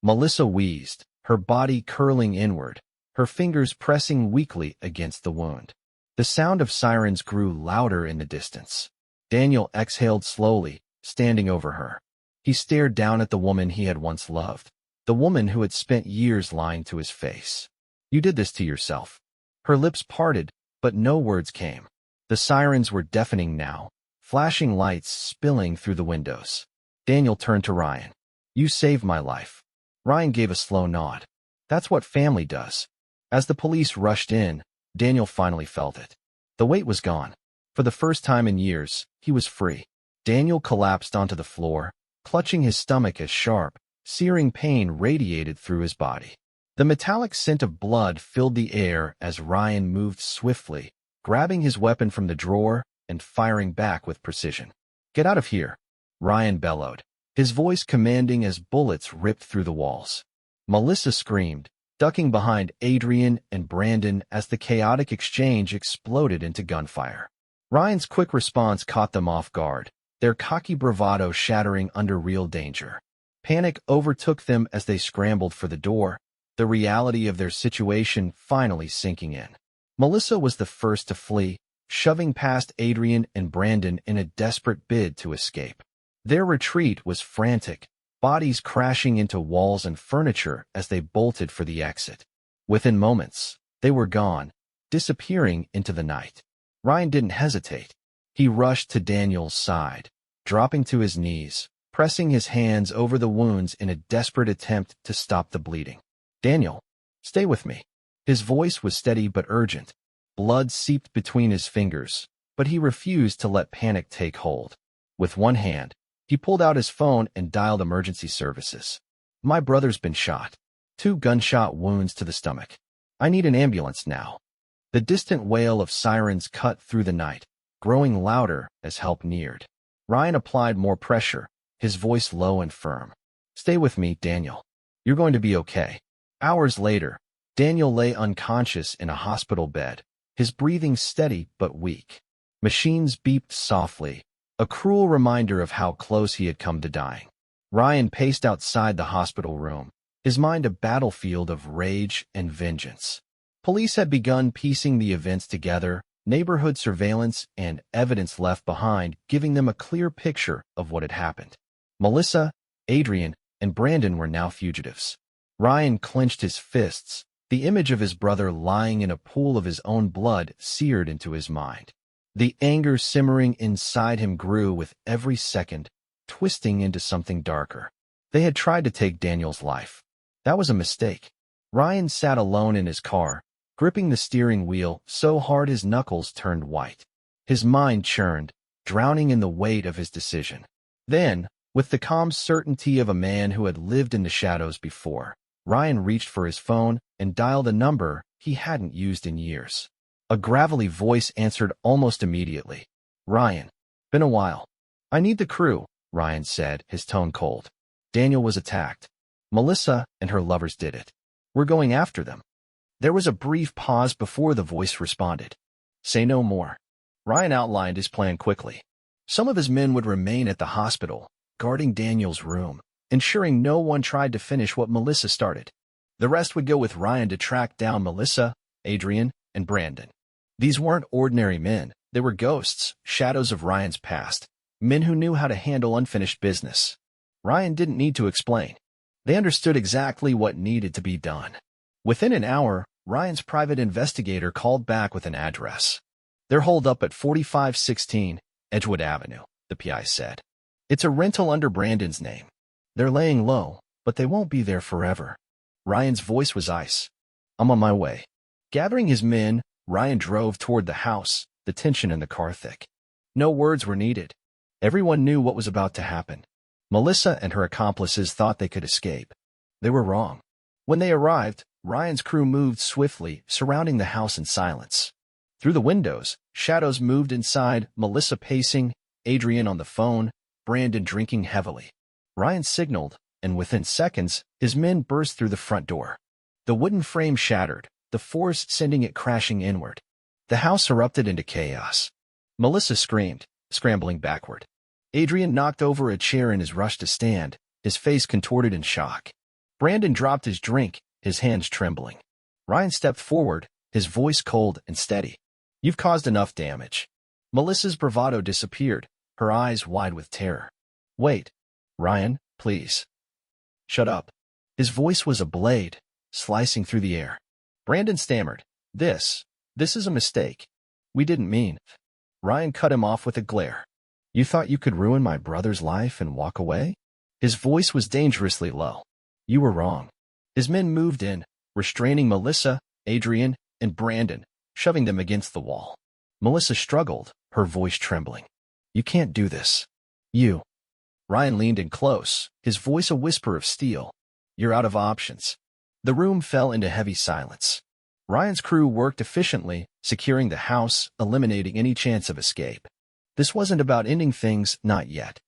A: Melissa wheezed, her body curling inward, her fingers pressing weakly against the wound. The sound of sirens grew louder in the distance. Daniel exhaled slowly, standing over her. He stared down at the woman he had once loved, the woman who had spent years lying to his face. You did this to yourself. Her lips parted, but no words came. The sirens were deafening now, flashing lights spilling through the windows. Daniel turned to Ryan. You saved my life. Ryan gave a slow nod. That's what family does. As the police rushed in, Daniel finally felt it. The weight was gone. For the first time in years, he was free. Daniel collapsed onto the floor, clutching his stomach as sharp, searing pain radiated through his body. The metallic scent of blood filled the air as Ryan moved swiftly, grabbing his weapon from the drawer and firing back with precision. Get out of here, Ryan bellowed, his voice commanding as bullets ripped through the walls. Melissa screamed, ducking behind Adrian and Brandon as the chaotic exchange exploded into gunfire. Ryan's quick response caught them off guard, their cocky bravado shattering under real danger. Panic overtook them as they scrambled for the door, the reality of their situation finally sinking in. Melissa was the first to flee, shoving past Adrian and Brandon in a desperate bid to escape. Their retreat was frantic, bodies crashing into walls and furniture as they bolted for the exit. Within moments, they were gone, disappearing into the night. Ryan didn't hesitate. He rushed to Daniel's side, dropping to his knees, pressing his hands over the wounds in a desperate attempt to stop the bleeding. Daniel, stay with me. His voice was steady but urgent. Blood seeped between his fingers, but he refused to let panic take hold. With one hand, he pulled out his phone and dialed emergency services. My brother's been shot. 2 gunshot wounds to the stomach. I need an ambulance now. The distant wail of sirens cut through the night, growing louder as help neared. Ryan applied more pressure, his voice low and firm. Stay with me, Daniel. You're going to be okay. Hours later, Daniel lay unconscious in a hospital bed, his breathing steady but weak. Machines beeped softly, a cruel reminder of how close he had come to dying. Ryan paced outside the hospital room, his mind a battlefield of rage and vengeance. Police had begun piecing the events together, neighborhood surveillance and evidence left behind giving them a clear picture of what had happened. Melissa, Adrian, and Brandon were now fugitives. Ryan clenched his fists, the image of his brother lying in a pool of his own blood seared into his mind. The anger simmering inside him grew with every second, twisting into something darker. They had tried to take Daniel's life. That was a mistake. Ryan sat alone in his car, gripping the steering wheel so hard his knuckles turned white. His mind churned, drowning in the weight of his decision. Then, with the calm certainty of a man who had lived in the shadows before, Ryan reached for his phone and dialed a number he hadn't used in years. A gravelly voice answered almost immediately. "Ryan, been a while." "I need the crew," Ryan said, his tone cold. "Daniel was attacked. Melissa and her lovers did it. We're going after them." There was a brief pause before the voice responded. "Say no more." Ryan outlined his plan quickly. Some of his men would remain at the hospital, guarding Daniel's room, ensuring no one tried to finish what Melissa started. The rest would go with Ryan to track down Melissa, Adrian, and Brandon. These weren't ordinary men. They were ghosts, shadows of Ryan's past, men who knew how to handle unfinished business. Ryan didn't need to explain. They understood exactly what needed to be done. Within an hour, Ryan's private investigator called back with an address. "They're holed up at 4516 Edgewood Avenue," the PI said. "It's a rental under Brandon's name. They're laying low, but they won't be there forever." Ryan's voice was ice. "I'm on my way." Gathering his men, Ryan drove toward the house, the tension in the car thick. No words were needed. Everyone knew what was about to happen. Melissa and her accomplices thought they could escape. They were wrong. When they arrived, Ryan's crew moved swiftly, surrounding the house in silence. Through the windows, shadows moved inside, Melissa pacing, Adrian on the phone, Brandon drinking heavily. Ryan signaled, and within seconds, his men burst through the front door. The wooden frame shattered, the force sending it crashing inward. The house erupted into chaos. Melissa screamed, scrambling backward. Adrian knocked over a chair in his rush to stand, his face contorted in shock. Brandon dropped his drink, his hands trembling. Ryan stepped forward, his voice cold and steady. "You've caused enough damage." Melissa's bravado disappeared, her eyes wide with terror. "Wait. Ryan, please." "Shut up." His voice was a blade, slicing through the air. Brandon stammered. This is a mistake. We didn't mean." Ryan cut him off with a glare. "You thought you could ruin my brother's life and walk away?" His voice was dangerously low. "You were wrong." His men moved in, restraining Melissa, Adrian, and Brandon, shoving them against the wall. Melissa struggled, her voice trembling. "You can't do this. You." Ryan leaned in close, his voice a whisper of steel. "You're out of options." The room fell into heavy silence. Ryan's crew worked efficiently, securing the house, eliminating any chance of escape. This wasn't about ending things, not yet.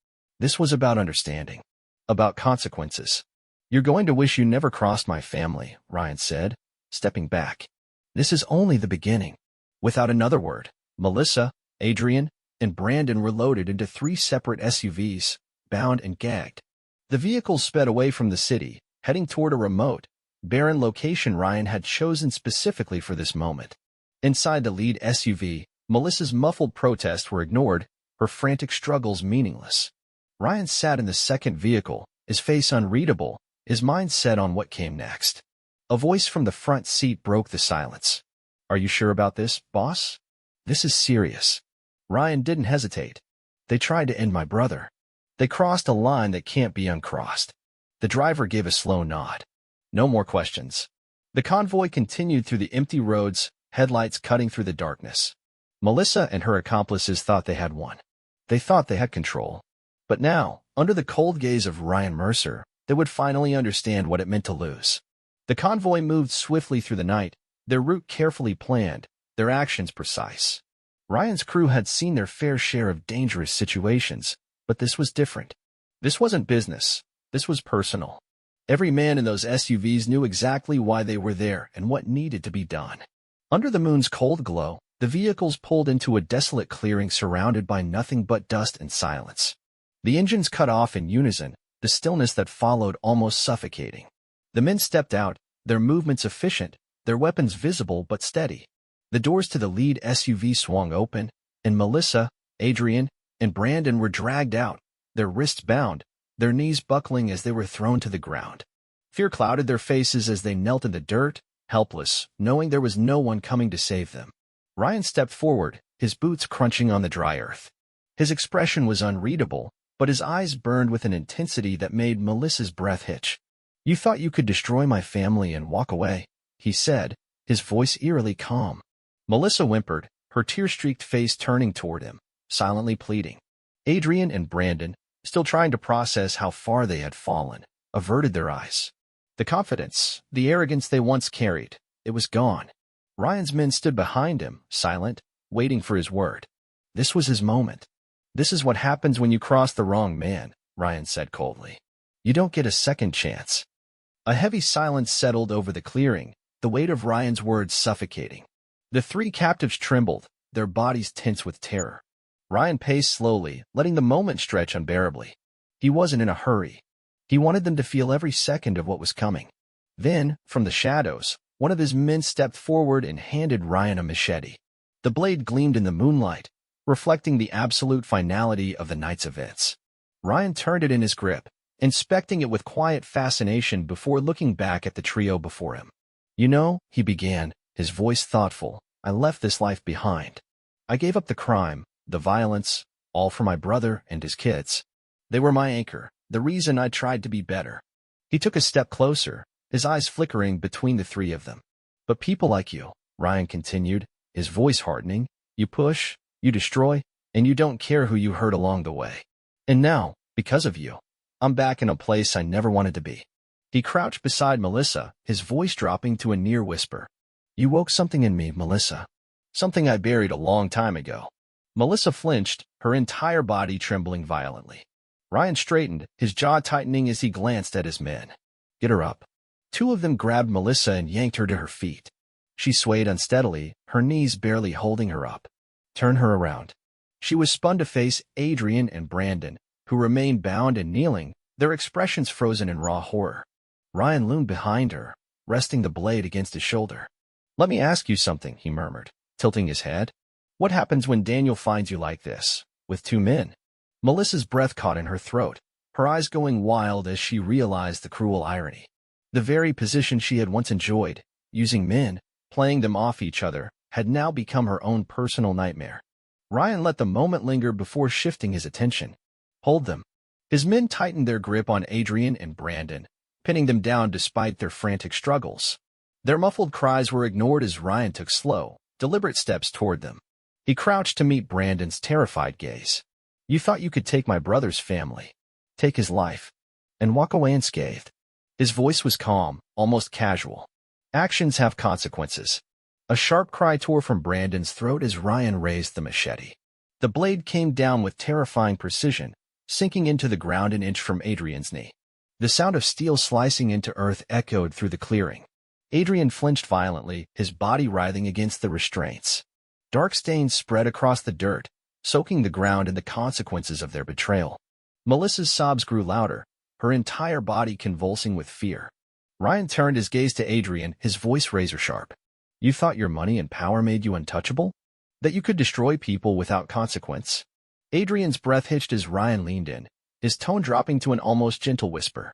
A: This was about understanding. About consequences. "You're going to wish you never crossed my family," Ryan said, stepping back. "This is only the beginning." Without another word, Melissa, Adrian, and Brandon were loaded into 3 separate SUVs, bound and gagged. The vehicles sped away from the city, heading toward a remote, barren location Ryan had chosen specifically for this moment. Inside the lead SUV, Melissa's muffled protests were ignored, her frantic struggles meaningless. Ryan sat in the second vehicle, his face unreadable, his mind set on what came next. A voice from the front seat broke the silence. "Are you sure about this, boss? This is serious." Ryan didn't hesitate. "They tried to end my brother. They crossed a line that can't be uncrossed." The driver gave a slow nod. "No more questions." The convoy continued through the empty roads, headlights cutting through the darkness. Melissa and her accomplices thought they had won. They thought they had control. But now, under the cold gaze of Ryan Mercer, they would finally understand what it meant to lose. The convoy moved swiftly through the night, their route carefully planned, their actions precise. Ryan's crew had seen their fair share of dangerous situations, but this was different. This wasn't business. This was personal. Every man in those SUVs knew exactly why they were there and what needed to be done. Under the moon's cold glow, the vehicles pulled into a desolate clearing surrounded by nothing but dust and silence. The engines cut off in unison, the stillness that followed almost suffocating. The men stepped out, their movements efficient, their weapons visible but steady. The doors to the lead SUV swung open, and Melissa, Adrian, and Brandon were dragged out, their wrists bound, their knees buckling as they were thrown to the ground. Fear clouded their faces as they knelt in the dirt, helpless, knowing there was no one coming to save them. Ryan stepped forward, his boots crunching on the dry earth. His expression was unreadable, but his eyes burned with an intensity that made Melissa's breath hitch. "You thought you could destroy my family and walk away," he said, his voice eerily calm. Melissa whimpered, her tear-streaked face turning toward him, silently pleading. Adrian and Brandon, still trying to process how far they had fallen, averted their eyes. The confidence, the arrogance they once carried, it was gone. Ryan's men stood behind him, silent, waiting for his word. This was his moment. "This is what happens when you cross the wrong man," Ryan said coldly. "You don't get a second chance." A heavy silence settled over the clearing, the weight of Ryan's words suffocating. The three captives trembled, their bodies tense with terror. Ryan paced slowly, letting the moment stretch unbearably. He wasn't in a hurry. He wanted them to feel every second of what was coming. Then, from the shadows, one of his men stepped forward and handed Ryan a machete. The blade gleamed in the moonlight, reflecting the absolute finality of the night's events. Ryan turned it in his grip, inspecting it with quiet fascination before looking back at the trio before him. "You know," he began, his voice thoughtful, "I left this life behind. I gave up the crime, the violence, all for my brother and his kids. They were my anchor, the reason I tried to be better." He took a step closer, his eyes flickering between the three of them. "But people like you," Ryan continued, his voice hardening, "you push, you destroy, and you don't care who you hurt along the way. And now, because of you, I'm back in a place I never wanted to be." He crouched beside Melissa, his voice dropping to a near whisper. "You woke something in me, Melissa. Something I buried a long time ago." Melissa flinched, her entire body trembling violently. Ryan straightened, his jaw tightening as he glanced at his men. "Get her up." Two of them grabbed Melissa and yanked her to her feet. She swayed unsteadily, her knees barely holding her up. "Turn her around." She was spun to face Adrian and Brandon, who remained bound and kneeling, their expressions frozen in raw horror. Ryan loomed behind her, resting the blade against his shoulder. "Let me ask you something," he murmured, tilting his head. "What happens when Daniel finds you like this, with two men?" Melissa's breath caught in her throat, her eyes going wild as she realized the cruel irony. The very position she had once enjoyed, using men, playing them off each other, had now become her own personal nightmare. Ryan let the moment linger before shifting his attention. "Hold them." His men tightened their grip on Adrian and Brandon, pinning them down despite their frantic struggles. Their muffled cries were ignored as Ryan took slow, deliberate steps toward them. He crouched to meet Brandon's terrified gaze. "You thought you could take my brother's family, take his life, and walk away unscathed." His voice was calm, almost casual. "Actions have consequences." A sharp cry tore from Brandon's throat as Ryan raised the machete. The blade came down with terrifying precision, sinking into the ground an inch from Adrian's knee. The sound of steel slicing into earth echoed through the clearing. Adrian flinched violently, his body writhing against the restraints. Dark stains spread across the dirt, soaking the ground in the consequences of their betrayal. Melissa's sobs grew louder, her entire body convulsing with fear. Ryan turned his gaze to Adrian, his voice razor-sharp. "You thought your money and power made you untouchable? That you could destroy people without consequence?" Adrian's breath hitched as Ryan leaned in, his tone dropping to an almost gentle whisper.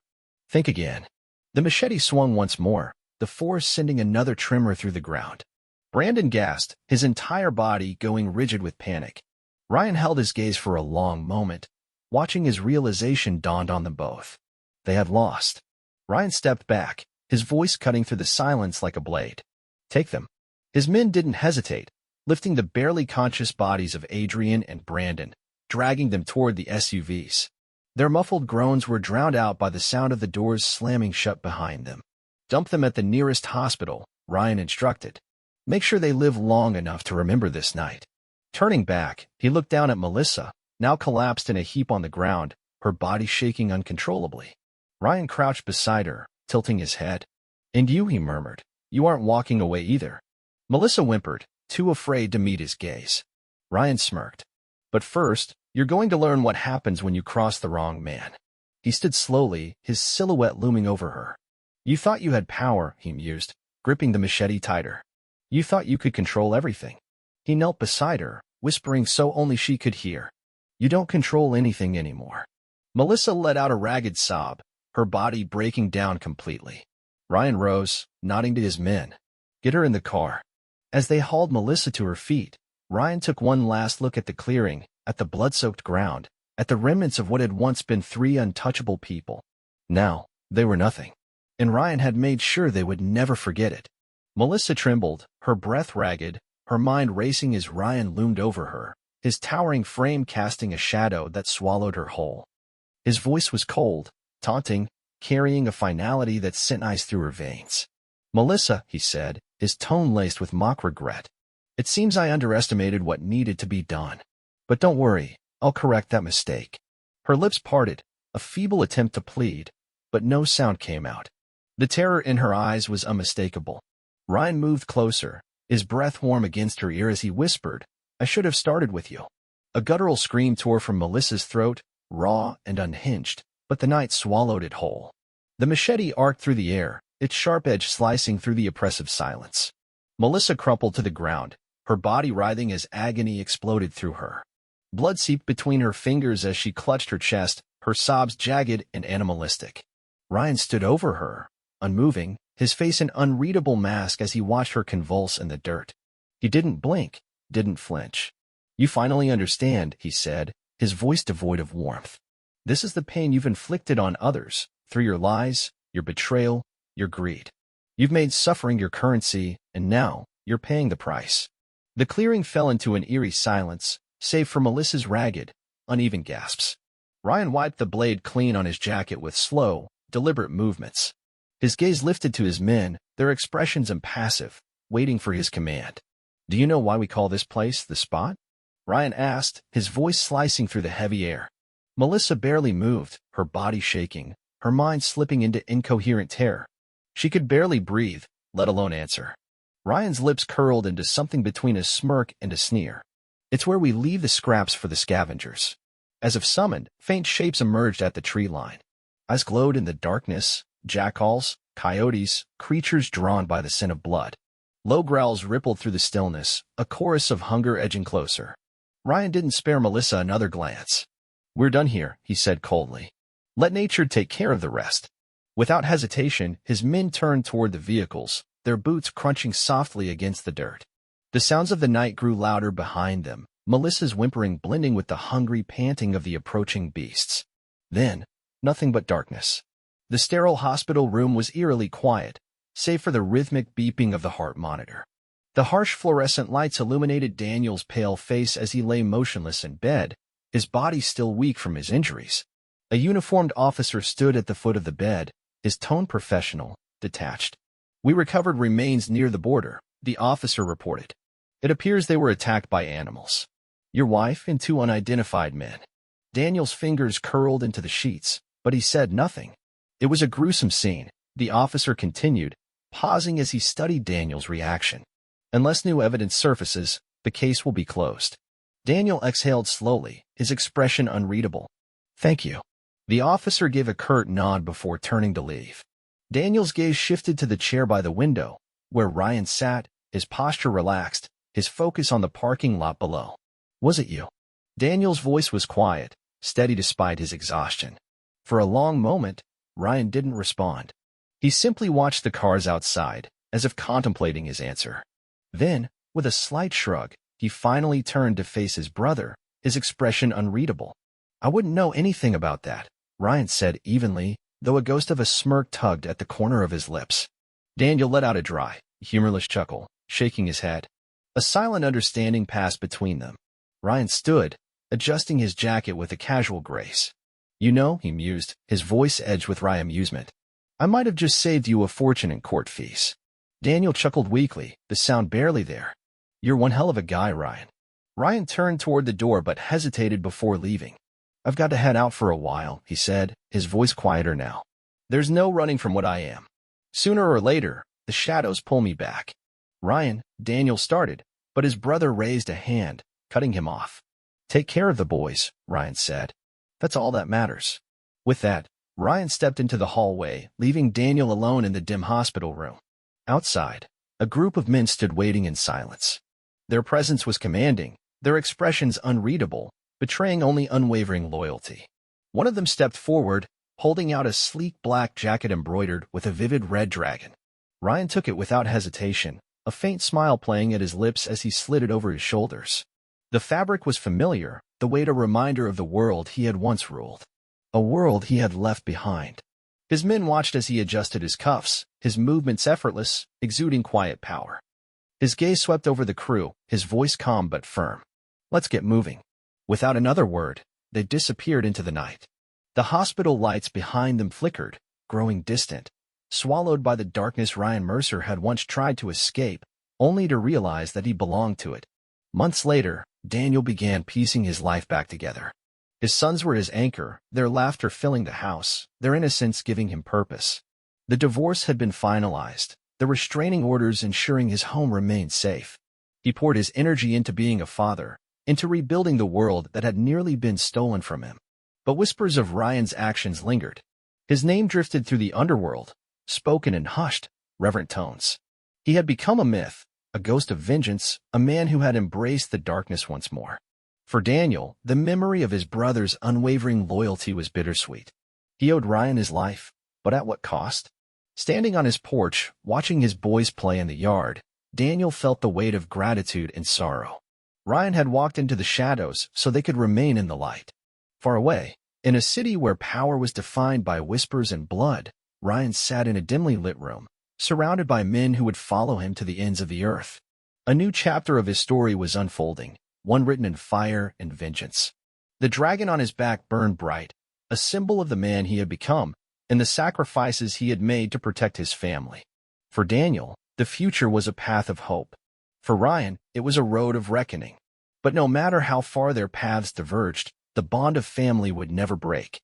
A: "Think again." The machete swung once more, the force sending another tremor through the ground. Brandon gasped, his entire body going rigid with panic. Ryan held his gaze for a long moment, watching as realization dawned on them both. They had lost. Ryan stepped back, his voice cutting through the silence like a blade. "Take them." His men didn't hesitate, lifting the barely conscious bodies of Adrian and Brandon, dragging them toward the SUVs. Their muffled groans were drowned out by the sound of the doors slamming shut behind them. "Dump them at the nearest hospital," Ryan instructed. "Make sure they live long enough to remember this night." Turning back, he looked down at Melissa, now collapsed in a heap on the ground, her body shaking uncontrollably. Ryan crouched beside her, tilting his head. "And you," he murmured, "you aren't walking away either." Melissa whimpered, too afraid to meet his gaze. Ryan smirked. "But first, you're going to learn what happens when you cross the wrong man." He stood slowly, his silhouette looming over her. "You thought you had power," he mused, gripping the machete tighter. "You thought you could control everything." He knelt beside her, whispering so only she could hear. "You don't control anything anymore." Melissa let out a ragged sob, her body breaking down completely. Ryan rose, nodding to his men. "Get her in the car." As they hauled Melissa to her feet, Ryan took one last look at the clearing, at the blood-soaked ground, at the remnants of what had once been three untouchable people. Now, they were nothing. And Ryan had made sure they would never forget it. Melissa trembled, her breath ragged, her mind racing as Ryan loomed over her, his towering frame casting a shadow that swallowed her whole. His voice was cold, taunting, carrying a finality that sent ice through her veins. "Melissa," he said, his tone laced with mock regret. "It seems I underestimated what needed to be done. But don't worry, I'll correct that mistake." Her lips parted, a feeble attempt to plead, but no sound came out. The terror in her eyes was unmistakable. Ryan moved closer, his breath warm against her ear as he whispered, "I should have started with you." A guttural scream tore from Melissa's throat, raw and unhinged, but the night swallowed it whole. The machete arced through the air, its sharp edge slicing through the oppressive silence. Melissa crumpled to the ground, her body writhing as agony exploded through her. Blood seeped between her fingers as she clutched her chest, her sobs jagged and animalistic. Ryan stood over her, unmoving, his face an unreadable mask as he watched her convulse in the dirt. He didn't blink, didn't flinch. "You finally understand," he said, his voice devoid of warmth. "This is the pain you've inflicted on others, through your lies, your betrayal, your greed. You've made suffering your currency, and now you're paying the price." The clearing fell into an eerie silence, save for Melissa's ragged, uneven gasps. Ryan wiped the blade clean on his jacket with slow, deliberate movements. His gaze lifted to his men, their expressions impassive, waiting for his command. "Do you know why we call this place the Spot?" Ryan asked, his voice slicing through the heavy air. Melissa barely moved, her body shaking, her mind slipping into incoherent terror. She could barely breathe, let alone answer. Ryan's lips curled into something between a smirk and a sneer. "It's where we leave the scraps for the scavengers." As if summoned, faint shapes emerged at the tree line. Eyes glowed in the darkness, jackals, coyotes, creatures drawn by the scent of blood. Low growls rippled through the stillness, a chorus of hunger edging closer. Ryan didn't spare Melissa another glance. "We're done here," he said coldly. "Let nature take care of the rest." Without hesitation, his men turned toward the vehicles, their boots crunching softly against the dirt. The sounds of the night grew louder behind them, Melissa's whimpering blending with the hungry panting of the approaching beasts. Then, nothing but darkness. The sterile hospital room was eerily quiet, save for the rhythmic beeping of the heart monitor. The harsh fluorescent lights illuminated Daniel's pale face as he lay motionless in bed, his body still weak from his injuries. A uniformed officer stood at the foot of the bed, his tone professional, detached. "We recovered remains near the border," the officer reported. "It appears they were attacked by animals. Your wife and two unidentified men." Daniel's fingers curled into the sheets, but he said nothing. "It was a gruesome scene," the officer continued, pausing as he studied Daniel's reaction. "Unless new evidence surfaces, the case will be closed." Daniel exhaled slowly, his expression unreadable. "Thank you." The officer gave a curt nod before turning to leave. Daniel's gaze shifted to the chair by the window, where Ryan sat, his posture relaxed, his focus on the parking lot below. "Was it you?" Daniel's voice was quiet, steady despite his exhaustion. For a long moment, Ryan didn't respond. He simply watched the cars outside, as if contemplating his answer. Then, with a slight shrug, he finally turned to face his brother, his expression unreadable. "I wouldn't know anything about that," Ryan said evenly, though a ghost of a smirk tugged at the corner of his lips. Daniel let out a dry, humorless chuckle, shaking his head. A silent understanding passed between them. Ryan stood, adjusting his jacket with a casual grace. "You know," he mused, his voice edged with wry amusement, "I might have just saved you a fortune in court fees." Daniel chuckled weakly, the sound barely there. "You're one hell of a guy, Ryan." Ryan turned toward the door but hesitated before leaving. "I've got to head out for a while," he said, his voice quieter now. "There's no running from what I am. Sooner or later, the shadows pull me back." "Ryan," Daniel started, but his brother raised a hand, cutting him off. "Take care of the boys," Ryan said. "That's all that matters." With that, Ryan stepped into the hallway, leaving Daniel alone in the dim hospital room. Outside, a group of men stood waiting in silence. Their presence was commanding, their expressions unreadable, betraying only unwavering loyalty. One of them stepped forward, holding out a sleek black jacket embroidered with a vivid red dragon. Ryan took it without hesitation, a a faint smile playing at his lips as he slid it over his shoulders. The fabric was familiar, the weight a reminder of the world he had once ruled. A world he had left behind. His men watched as he adjusted his cuffs, his movements effortless, exuding quiet power. His gaze swept over the crew, his voice calm but firm. "Let's get moving." Without another word, they disappeared into the night. The hospital lights behind them flickered, growing distant. Swallowed by the darkness, Ryan Mercer had once tried to escape, only to realize that he belonged to it. Months later, Daniel began piecing his life back together. His sons were his anchor, their laughter filling the house, their innocence giving him purpose. The divorce had been finalized, the restraining orders ensuring his home remained safe. He poured his energy into being a father, into rebuilding the world that had nearly been stolen from him. But whispers of Ryan's actions lingered. His name drifted through the underworld, spoken in hushed, reverent tones. He had become a myth, a ghost of vengeance, a man who had embraced the darkness once more. For Daniel, the memory of his brother's unwavering loyalty was bittersweet. He owed Ryan his life, but at what cost? Standing on his porch, watching his boys play in the yard, Daniel felt the weight of gratitude and sorrow. Ryan had walked into the shadows so they could remain in the light. Far away, in a city where power was defined by whispers and blood, Ryan sat in a dimly lit room, surrounded by men who would follow him to the ends of the earth. A new chapter of his story was unfolding, one written in fire and vengeance. The dragon on his back burned bright, a symbol of the man he had become and the sacrifices he had made to protect his family. For Daniel, the future was a path of hope. For Ryan, it was a road of reckoning. But no matter how far their paths diverged, the bond of family would never break.